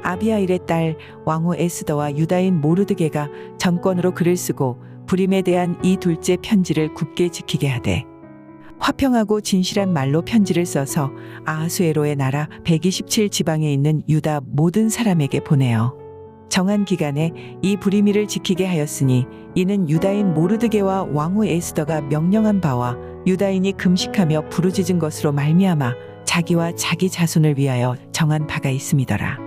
아비하일의 딸 왕후 에스더와 유다인 모르드게가 전권으로 글을 쓰고 불임에 대한 이 둘째 편지를 굳게 지키게 하되 화평하고 진실한 말로 편지를 써서 아하수에로의 나라 127 지방에 있는 유다 모든 사람에게 보내어 정한 기간에 이 불임일을 지키게 하였으니 이는 유다인 모르드게와 왕후 에스더가 명령한 바와 유다인이 금식하며 부르짖은 것으로 말미암아 자기와 자기 자손을 위하여 정한 바가 있음이더라.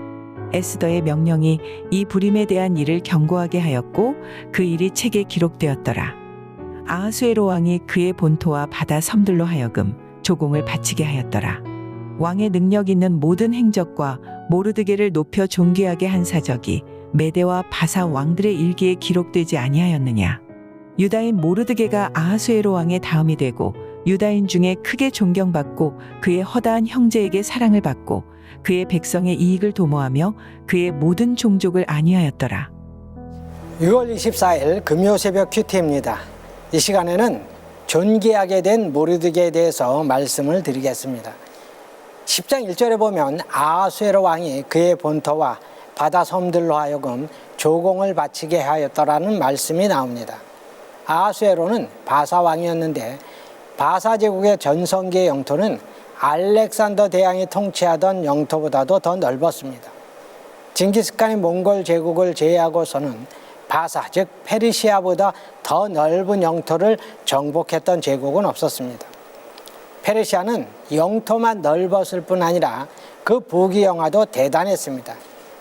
에스더의 명령이 이 불임에 대한 일을 경고하게 하였고 그 일이 책에 기록되었더라. 아하수에로 왕이 그의 본토와 바다 섬들로 하여금 조공을 바치게 하였더라. 왕의 능력 있는 모든 행적과 모르드게를 높여 존귀하게 한 사적이 메대와 바사 왕들의 일기에 기록되지 아니하였느냐. 유다인 모르드게가 아하수에로 왕의 다음이 되고 유다인 중에 크게 존경받고 그의 허다한 형제에게 사랑을 받고 그의 백성의 이익을 도모하며 그의 모든 종족을 안위하였더라. 6월 24일 금요 새벽 큐티입니다. 이 시간에는 존귀하게 된 모르드게에 대해서 말씀을 드리겠습니다. 10장 1절에 보면 아하수에로 왕이 그의 본토와 바다 섬들로 하여금 조공을 바치게 하였더라는 말씀이 나옵니다. 아하수에로는 바사 왕이었는데 바사 제국의 전성기의 영토는 알렉산더 대왕이 통치하던 영토보다도 더 넓었습니다. 징기스칸의 몽골 제국을 제외하고서는 바사, 즉 페르시아보다 더 넓은 영토를 정복했던 제국은 없었습니다. 페르시아는 영토만 넓었을 뿐 아니라 그 부귀영화도 대단했습니다.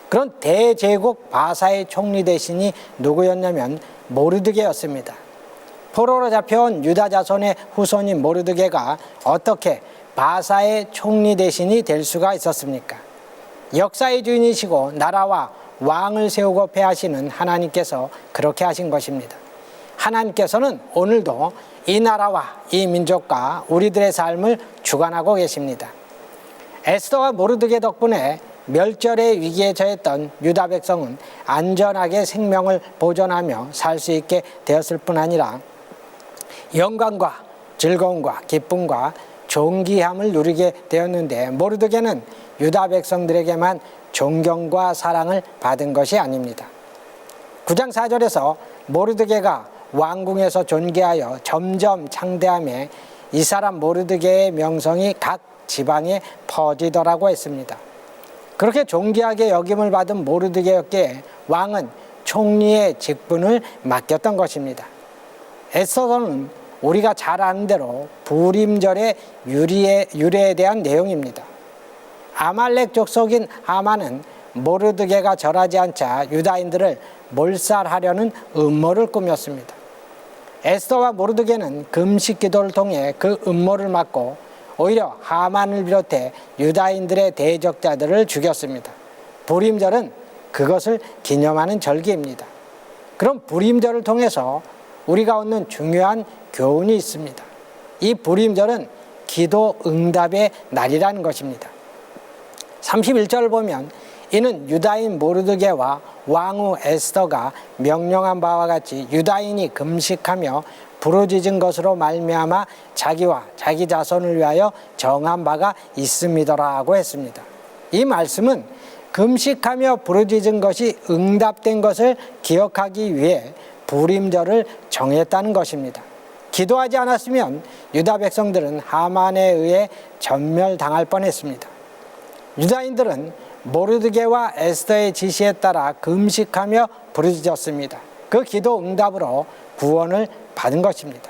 그런 대제국 바사의 총리 대신이 누구였냐면 모르드게였습니다. 포로로 잡혀온 유다 자손의 후손인 모르드게가 어떻게 바사의 총리 대신이 될 수가 있었습니까? 역사의 주인이시고 나라와 왕을 세우고 패하시는 하나님께서 그렇게 하신 것입니다. 하나님께서는 오늘도 이 나라와 이 민족과 우리들의 삶을 주관하고 계십니다. 에스더와 모르드게 덕분에 멸절의 위기에 처했던 유다 백성은 안전하게 생명을 보존하며 살 수 있게 되었을 뿐 아니라 영광과 즐거움과 기쁨과 존귀함을 누리게 되었는데 모르드게는 유다 백성들에게만 존경과 사랑을 받은 것이 아닙니다. 9장 4절에서 모르드게가 왕궁에서 존귀하여 점점 창대하며 이 사람 모르드게의 명성이 각 지방에 퍼지더라고 했습니다. 그렇게 존귀하게 여김을 받은 모르드게였기에 왕은 총리의 직분을 맡겼던 것입니다. 에스더서는 우리가 잘 아는 대로 불임절의 유래에 대한 내용입니다. 아말렉 족속인 하만은 모르드게가 절하지 않자 유다인들을 몰살하려는 음모를 꾸몄습니다. 에스더와 모르드게는 금식 기도를 통해 그 음모를 막고 오히려 하만을 비롯해 유다인들의 대적자들을 죽였습니다. 불임절은 그것을 기념하는 절기입니다. 그럼 불임절을 통해서 우리가 얻는 중요한 교훈이 있습니다. 이 불임절은 기도 응답의 날이라는 것입니다. 31절을 보면 이는 유다인 모르드게와 왕후 에스더가 명령한 바와 같이 유다인이 금식하며 부르짖은 것으로 말미암아 자기와 자기 자손을 위하여 정한 바가 있음이더라고 했습니다. 이 말씀은 금식하며 부르짖은 것이 응답된 것을 기억하기 위해 불임절을 정했다는 것입니다. 기도하지 않았으면 유다 백성들은 하만에 의해 전멸당할 뻔했습니다. 유다인들은 모르드게와 에스더의 지시에 따라 금식하며 부르짖었습니다. 그 기도 응답으로 구원을 받은 것입니다.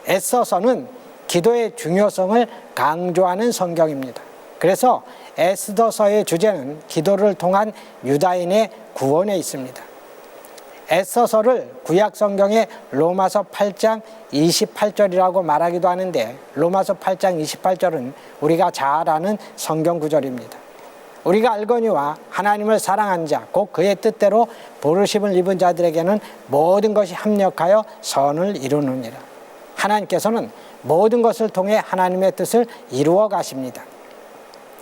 에스더서는 기도의 중요성을 강조하는 성경입니다. 그래서 에스더서의 주제는 기도를 통한 유다인의 구원에 있습니다. 에스더서를 구약 성경의 로마서 8장 28절이라고 말하기도 하는데 로마서 8장 28절은 우리가 잘 아는 성경 구절입니다. 우리가 알거니와 하나님을 사랑한 자, 곧 그의 뜻대로 부르심을 입은 자들에게는 모든 것이 합력하여 선을 이루느니라. 하나님께서는 모든 것을 통해 하나님의 뜻을 이루어 가십니다.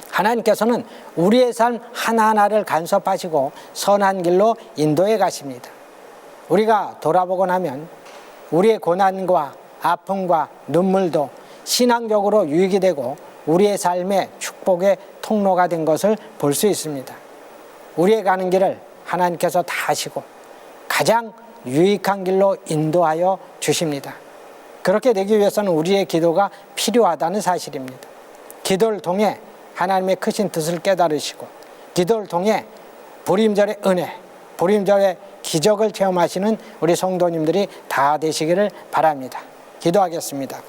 하나님께서는 우리의 삶 하나하나를 간섭하시고 선한 길로 인도해 가십니다. 우리가 돌아보고 나면 우리의 고난과 아픔과 눈물도 신앙적으로 유익이 되고 우리의 삶의 축복의 통로가 된 것을 볼 수 있습니다. 우리의 가는 길을 하나님께서 다 아시고 가장 유익한 길로 인도하여 주십니다. 그렇게 되기 위해서는 우리의 기도가 필요하다는 사실입니다. 기도를 통해 하나님의 크신 뜻을 깨달으시고 기도를 통해 불임절의 은혜, 불임절의 기적을 체험하시는 우리 성도님들이 다 되시기를 바랍니다. 기도하겠습니다.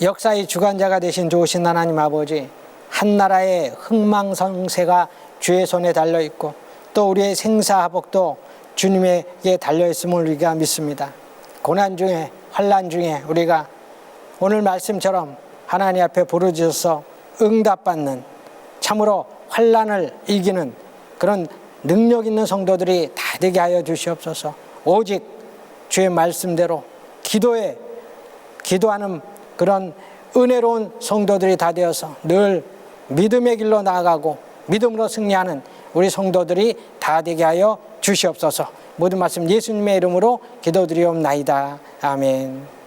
역사의 주관자가 되신 좋으신 하나님 아버지, 한 나라의 흥망성쇠가 주의 손에 달려있고 또 우리의 생사화복도 주님에게 달려있음을 우리가 믿습니다. 고난 중에, 환난 중에 우리가 오늘 말씀처럼 하나님 앞에 부르짖어서 응답받는, 참으로 환난을 이기는 그런 능력 있는 성도들이 다 되게 하여 주시옵소서. 오직 주의 말씀대로 기도하는 그런 은혜로운 성도들이 다 되어서 늘 믿음의 길로 나아가고 믿음으로 승리하는 우리 성도들이 다 되게 하여 주시옵소서. 모든 말씀 예수님의 이름으로 기도드리옵나이다. 아멘.